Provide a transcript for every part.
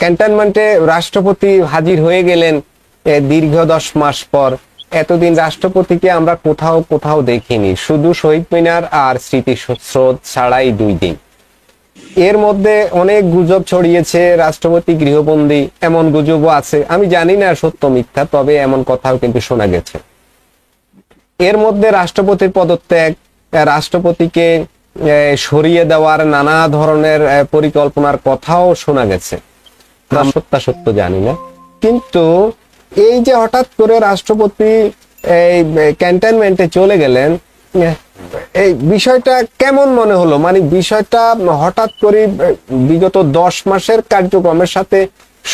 ক্যান্টনমেন্টে রাষ্ট্রপতি হাজির হয়ে গেলেন দীর্ঘ 10 মাস পর। এতদিন রাষ্ট্রপতিকে আমরা কোথাও কোথাও দেখিনি, শুধু শহীদ মিনার আর স্মৃতিসৌধ ছাড়াই 2 দিন। এর মধ্যে অনেক গুজব ছড়িয়েছে, রাষ্ট্রপতি গৃহবন্দী, এমন গুজবও আছে। আমি জানি না সত্য মিথ্যা, তবে এমন কথাও কিন্তু শোনা গেছে। এর মধ্যে রাষ্ট্রপতির পদত্যাগ, রাষ্ট্রপতিকে সরিয়ে দেওয়ার নানা ধরনের পরিকল্পনার কথাও শোনা গেছে। সত্য জানি না, কিন্তু এই যে হঠাৎ করে রাষ্ট্রপতি এই ক্যান্টনমেন্টে চলে গেলেন, এই বিষয়টা কেমন মনে হলো? মানে বিষয়টা হঠাৎ করে বিগত 10 মাসের কার্যক্রমের সাথে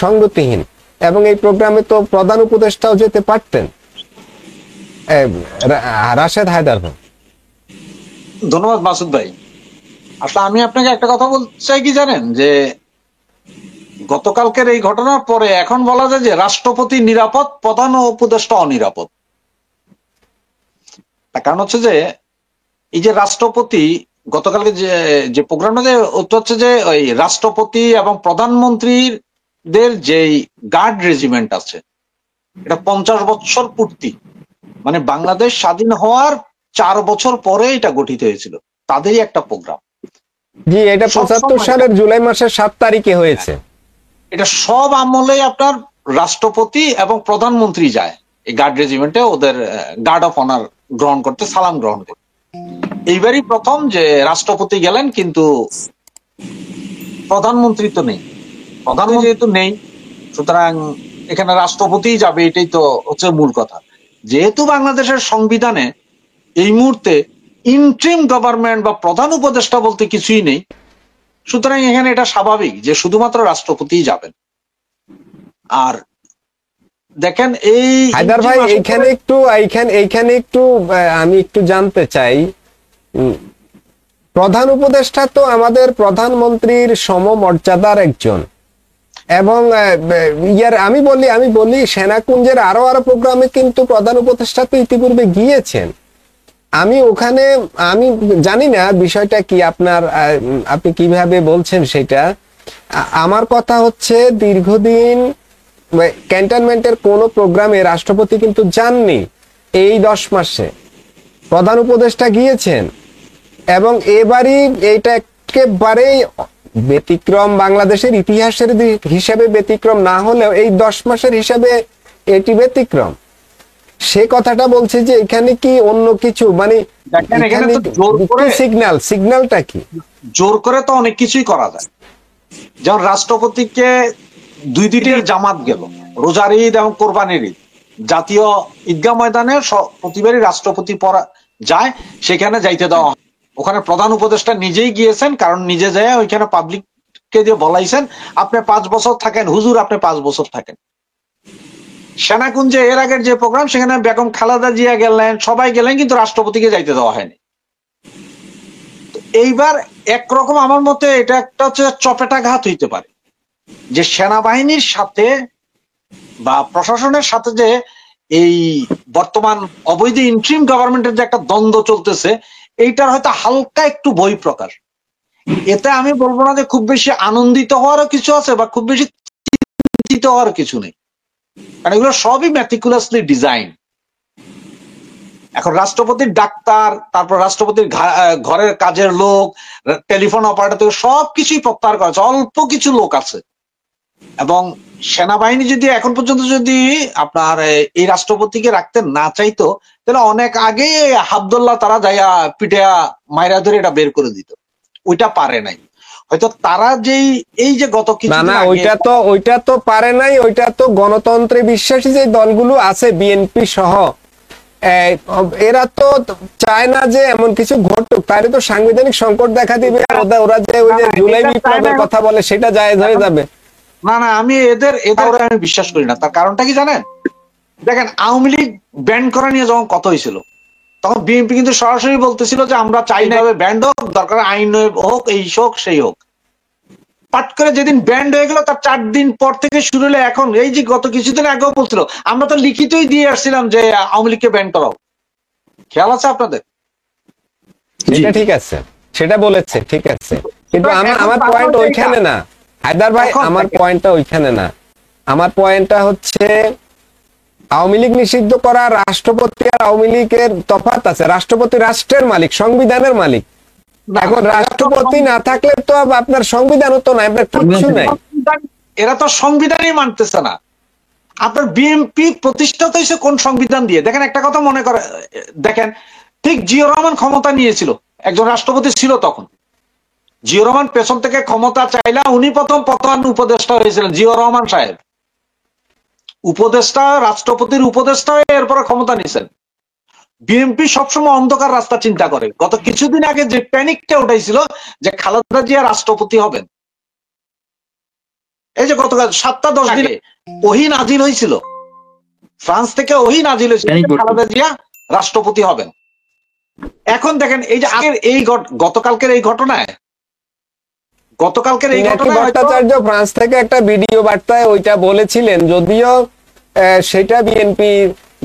সঙ্গতিহীন, এবং এই প্রোগ্রামে তো প্রধান উপদেষ্টাও যেতে পারতেন। রাশেদ হায়দার ভাই। ধন্যবাদ মাসুদ ভাই। আসলে আমি আপনাকে একটা কথা বলতে চাই, কি জানেন, যে গতকালকের এই ঘটনার পরে এখন বলা যায় যে রাষ্ট্রপতি নিরাপদ, প্রধান উপদেষ্টা অনিরাপদ। তার কারণ হচ্ছে যে এই যে রাষ্ট্রপতি গতকালকে যে প্রোগ্রামটা হচ্ছে যে ওই রাষ্ট্রপতি এবং প্রধানমন্ত্রীদের যেই গার্ড রেজিমেন্ট আছে, এটা 50 বছর পূর্তি, মানে বাংলাদেশ স্বাধীন হওয়ার 4 বছর পরে এটা গঠিত হয়েছিল, তাদেরই একটা প্রোগ্রাম। জি, এটা 75 সালের জুলাই মাসের 7 তারিখে হয়েছে। এটা সব আমলে আপনার রাষ্ট্রপতি এবং প্রধানমন্ত্রী যায় এই গার্ড রেজিমেন্টে ওদের গার্ড অফ অনার গ্রহণ করতে, সালাম গ্রহণ করতে। এইবারই প্রথম যে রাষ্ট্রপতি গেলেন, কিন্তু প্রধানমন্ত্রী তো নেই। প্রধানমন্ত্রী যেহেতু নেই, সুতরাং এখানে রাষ্ট্রপতি যাবে, এটাই তো হচ্ছে মূল কথা। যেহেতু বাংলাদেশের সংবিধানে এই মুহূর্তে ইন্ট্রিম গভর্নমেন্ট বা প্রধান উপদেষ্টা বলতে কিছুই নেই, সুতরাং এখানে এটা স্বাভাবিক যে শুধুমাত্র রাষ্ট্রপতিই যাবেন। আর দেখেন এই হায়দার ভাই, এইখানে একটু আমি একটু জানতে চাই, প্রধান উপদেষ্টা তো আমাদের প্রধানমন্ত্রীর সমমর্যাদার একজন, এবং আমি বলি সেনাকুঞ্জের আরো প্রোগ্রামে কিন্তু প্রধান উপদেষ্টা তো ইতিপূর্বে গিয়েছেন। আমি জানি না বিষয়টা কি, আপনি কিভাবে বলছেন সেটা। আমার কথা হচ্ছে, দীর্ঘদিন ক্যান্টনমেন্টের কোনো প্রোগ্রামে রাষ্ট্রপতি কিন্তু যাননি। এই 10 মাসে প্রধান উপদেষ্টা গিয়েছেন, এবং এবারই এইটা একেবারেই ব্যতিক্রম, বাংলাদেশের ইতিহাসের হিসাবে ব্যতিক্রম না হলেও এই 10 মাসের হিসাবে এটি ব্যতিক্রম। সে কথাটা বলছে যে এখানে কি অন্য কিছু, মানে সিগন্যালটা কি? জোর করে তো অনেক কিছুই করা যায়। যেমন রাষ্ট্রপতিকে 2 দিনের জামাত গেল, রোজার ঈদ এবং কোরবানির ঈদ, জাতীয় ঈদগাহ ময়দানে প্রতিবারই রাষ্ট্রপতি যায়, সেখানে যাইতে দেওয়া হয়। ওখানে প্রধান উপদেষ্টা নিজেই গিয়েছেন, কারণ নিজে যায় ওইখানে পাবলিককে দিয়ে বলাইছেন আপনি 5 বছর থাকেন হুজুর, আপনি 5 বছর থাকেন। সেনাকুঞ্জে এর আগের যে প্রোগ্রাম, সেখানে বেগম খালেদা জিয়া গেলেন, সবাই গেলেন, কিন্তু রাষ্ট্রপতিকে যাইতে দেওয়া হয়নি। এইবার একরকম আমার মতে এটা একটা হচ্ছে চপেটাঘাত হইতে পারে, যে সেনাবাহিনীর সাথে বা প্রশাসনের সাথে যে এই বর্তমান অবৈধ ইন্ট্রিম গভর্নমেন্টের যে একটা দ্বন্দ্ব চলতেছে, এইটার হয়তো হালকা একটু বই প্রকাশ। এতে আমি বলবো না যে খুব বেশি আনন্দিত হওয়ারও কিছু আছে বা খুব বেশি চিন্তিত হওয়ার কিছু নেই, কারণ এগুলো সবই ম্যাটিকুলাসলি ডিজাইন। এখন রাষ্ট্রপতির ডাক্তার, তারপর রাষ্ট্রপতির ঘরের কাজের লোক, টেলিফোন অপারেটর, সবকিছুই প্রত্যাহার করা হচ্ছে। অল্প কিছু লোক আছে, এবং সেনাবাহিনী যদি এখন পর্যন্ত যদি আপনার এই রাষ্ট্রপতিকে রাখতে না চাইতো, তাহলে অনেক আগে আব্দুল্লাহ তারা যাইয়া পিঠা মাইরা ধরে এটা বের করে দিত। ওইটা পারে নাই হয়তো তারা, যেই এই যে গত কিছু না ওইটা তো পারে নাই। ওইটা তো গণতন্ত্রে বিশ্বাসী যে দলগুলো আছে, বিএনপি সহ, এরা তো চায় না যে এমন কিছু ঘটুক। তাহলে তো সাংবিধানিক সংকট দেখা দিবে, ওরা যে ওই যে জুলাই বিপ্লবের কথা বলে সেটা জায়েজ হয়ে যাবে। না, আমি এদের আমি বিশ্বাস করি না। তার কারণটা কি জানেন? দেখেন, আওয়ামী লীগ ব্যান্ড করা নিয়ে যখন কথা হয়েছিল, তখন বিএনপি কিন্তু সরাসরি বলতেছিল যে আমরা চাই না ব্যান্ড হোক, দরকার আইন হোক, এই হোক সেই হোক। পাট করে যেদিন ব্যান্ড হয়ে গেল, তার 4 দিন পর থেকে শুরু হলে এখন এই যে গত কিছুদিন আগেও বলছিল, আমরা তো লিখিতই দিয়ে আসছিলাম যে আওয়ামী লীগকে ব্যান্ড করাও। খেয়াল আছে আপনাদের? ঠিক আছে, সেটা বলেছে, ঠিক আছে, কিন্তু আমার পয়েন্ট ওইখানে না। হায়দার ভাই, এখন আমার দেখেন- পয়েন্টটা ওইখানে না। আমার পয়েন্টটা হচ্ছে আওয়ামী লীগ নিষিদ্ধ করা, রাষ্ট্রপতি আর আওয়ামী লীগের তফাৎ আছে। রাষ্ট্রপতি রাষ্ট্রের মালিক, সংবিধানের মালিক। এখন রাষ্ট্রপতি না থাকলে তো আপনার সংবিধানও তো নাই, আপনার কিচ্ছু নাই। এরা তো সংবিধানই মানতেছে না। আপনার বিএনপি প্রতিষ্ঠিত হয়েছে কোন সংবিধান দিয়ে? দেখেন একটা কথা মনে করে দেখেন, ঠিক জিয়র রহমান ক্ষমতা নিয়েছিল, একজন রাষ্ট্রপতি ছিল তখন। জিয়র রহমান পেছন থেকে ক্ষমতা চাইলা, উনি প্রথম প্রধান উপদেষ্টা হয়েছিলেন জিয়র রহমান সাহেব। উপদেষ্টা, রাষ্ট্রপতির উপদেষ্টা হয়ে এরপরে ক্ষমতা নিয়েছেন। বিএনপি সবসময় অন্ধকার রাস্তা চিন্তা করে। গত কিছুদিন আগে যে প্যানিকটা উঠাইছিল যে খালেদা জিয়া রাষ্ট্রপতি হবেন, এই যে গতকাল 7-10 দিনে ওহী নাজিল হয়েছিল, ফ্রান্স থেকে ওহী নাজিল হয়েছিল খালেদা জিয়া রাষ্ট্রপতি হবেন। এখন দেখেন এই যে আগের এই গতকালকের এই ঘটনায় ভট্টাচার্য ফ্রান্স থেকে একটা ভিডিও বার্তায় ওইটা বলেছিলেন, যদিও সেটা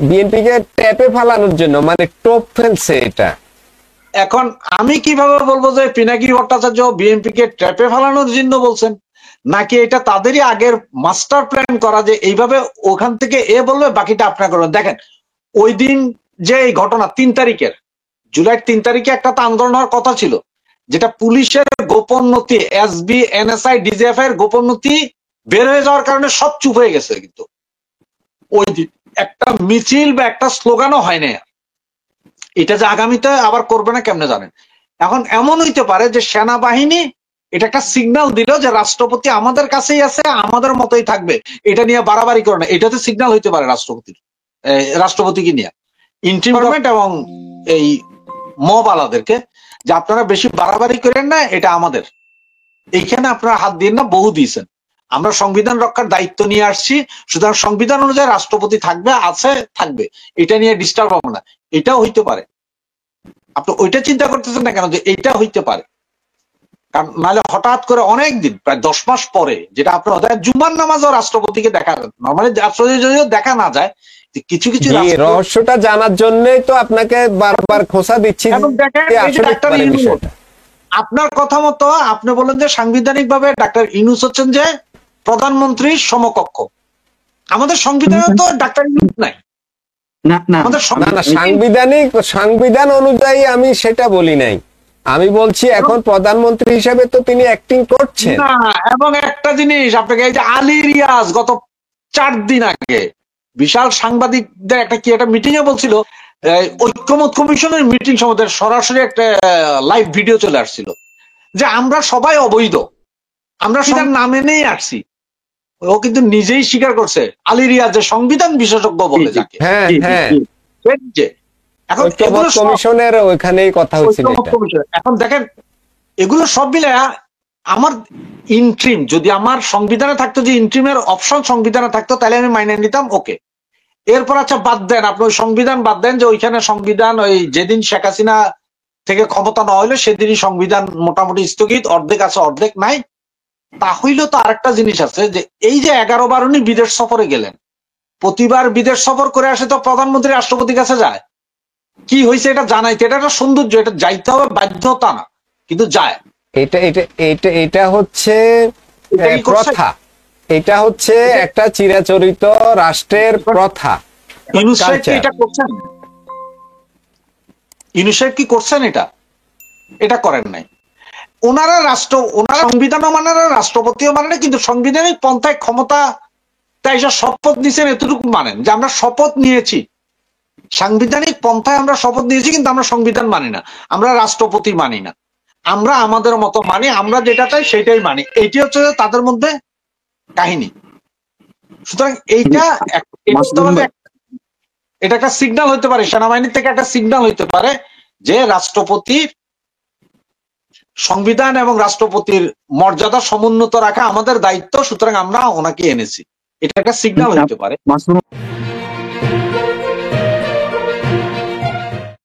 বিএনপিকে ট্যাপে ফালানোর জন্য, মানে টোপ ফেলছে এটা। এখন আমি কিভাবে বলবো যে পিনাকি ভট্টাচার্য বিএনপি কে ট্র্যাপে ফেলানোর জন্য বলছেন, নাকি এটা তাদেরই আগের মাস্টার প্ল্যান করা যে এইভাবে ওখান থেকে এ বলবে বাকিটা আপনার করবেন? দেখেন ওই দিন যে এই ঘটনা 3 তারিখের, জুলাইয়ের 3 তারিখে একটা তো আন্দোলন হওয়ার কথা ছিল, যেটা পুলিশের গোপন নথি, এসবি, এনএসআই, ডিজিএফআই এর গোপন নথি বের হয়ে যাওয়ার কারণে সব চুপ হয়ে গেছে। কিন্তু ওই দিন একটা মিছিল বা একটা স্লোগানও হয় না। এটা যে আগামীতে আবার করবে না কেমনে জানেন? এখন এমন হইতে পারে যে সেনাবাহিনী এটা একটা সিগন্যাল দিল যে রাষ্ট্রপতি আমাদের কাছেই আছে, আমাদের মতোই থাকবে, এটা নিয়ে বাড়াবাড়ি করে না। এটাতে সিগন্যাল হইতে পারে রাষ্ট্রপতিকে নিয়ে ইন্টারমেন্ট এবং এই মব আলাদেরকে, যে আপনারা বেশি বাড়াবাড়ি করেন না, এটা আমাদের, এইখানে আপনারা হাত দিন না, বহু দিয়েছেন, আমরা সংবিধান রক্ষার দায়িত্ব নিয়ে আসছি, সুতরাং সংবিধান অনুযায়ী রাষ্ট্রপতি থাকবে, আছে, থাকবে, এটা নিয়ে ডিস্টার্ব হবে না। এটাও হইতে পারে। আপনি ওইটা চিন্তা করতেছেন না কেন যে এইটা হইতে পারে? কারণ নাহলে হঠাৎ করে অনেক দিন, প্রায় 10 মাস পরে, যেটা আপনার জুম্মার নামাজও রাষ্ট্রপতিকে দেখা, নর্মালি যদিও দেখা না যায়, কিছু কিছু রহস্যটা জানার জন্যই তো আপনাকে বারবার খোঁচা দিচ্ছি। আপনার কথা মতো আপনি বলেন যে সাংবিধানিক ভাবে ডাক্তার ইউনূস হচ্ছেন যে প্রধানমন্ত্রীর সমকক্ষ। আমাদের সংবিধানে তো ডাক্তার ইউনূস নাই। সংবিধান অনুযায়ী আমি সেটা বলি নাই, আমি বলছি এখন প্রধানমন্ত্রী হিসেবে তো তিনি অ্যাক্টিং করছেন না। এবং একটা জিনিস আপনাকে, এই যে আলী রিয়াজ গত 4 দিন আগে বিশাল সাংবাদিকদের একটা মিটিং এ বলছিল, ঐক্যমত কমিশনের মিটিং সম্বন্ধে সরাসরি একটা লাইভ ভিডিও চলে আসছিল যে আমরা সবাই অবৈধ, আমরা সেটার নামে নেই আসছি। ও কিন্তু নিজেই স্বীকার করছে, আলী রিয়াজ যে সংবিধান বিশেষজ্ঞ বলে যাকে। হ্যাঁ হ্যাঁ, এখন কমিশনের ওইখানেই কথা হচ্ছিল। এখন দেখেন এগুলো সব মিলে আমার ইন্ট্রিম, যদি আমার সংবিধানে থাকতো যে ইন্ট্রিমের অপশন সংবিধানে থাকতো, তাহলে আমি মাইনে নিতাম, ওকে। এরপর আচ্ছা বাদ দেন, আপনি ওই সংবিধান বাদ দেন যে ওইখানে সংবিধান ওই যেদিন শেখ হাসিনা থেকে ক্ষমতা না হইলো সেদিনই সংবিধান মোটামুটি স্থগিত, অর্ধেক আছে অর্ধেক নাই। তাহলেও তো আরেকটা জিনিস আছে যে এই যে 11 বার উনি বিদেশ সফরে গেলেন, প্রতিবার বিদেশ সফর করে আসে তো প্রধানমন্ত্রী রাষ্ট্রপতির কাছে যায়, কি হয়েছে এটা জানাইতে, এটা একটা সৌন্দর্য, এটা যাইতে হবে বাধ্যতা না, কিন্তু যায়। এটা হচ্ছে প্রথা, এটা হচ্ছে একটা চিরাচরিত রাষ্ট্রের প্রথা। ইউনূস সাহেব কি এটা করছেন? ইউনূস সাহেব কি করছেন? এটা করেন নাই। ওনারা সংবিধানও মানে না, রাষ্ট্রপতিও মানে না, কিন্তু সাংবিধানিক পন্থায় ক্ষমতা তাই শপথ নিয়েছেন, এতটুকু মানেন যে আমরা শপথ নিয়েছি, সাংবিধানিক পন্থায় আমরা শপথ নিয়েছি, কিন্তু আমরা সংবিধান মানি না, আমরা রাষ্ট্রপতি মানি না, আমরা আমাদের মতো মানি, আমরা যেটা চাই সেটাই মানি। এইটি হচ্ছে তাদের মধ্যে কাহিনী। সুতরাং এইটা এটা একটা সিগন্যাল হইতে পারে, সেনাবাহিনী থেকে একটা সিগন্যাল হইতে পারে যে রাষ্ট্রপতির সংবিধান এবং রাষ্ট্রপতির মর্যাদা সমুন্নত রাখা আমাদের দায়িত্ব, সুতরাং আমরা ওনাকে এনেছি, এটা একটা সিগন্যাল হইতে পারে।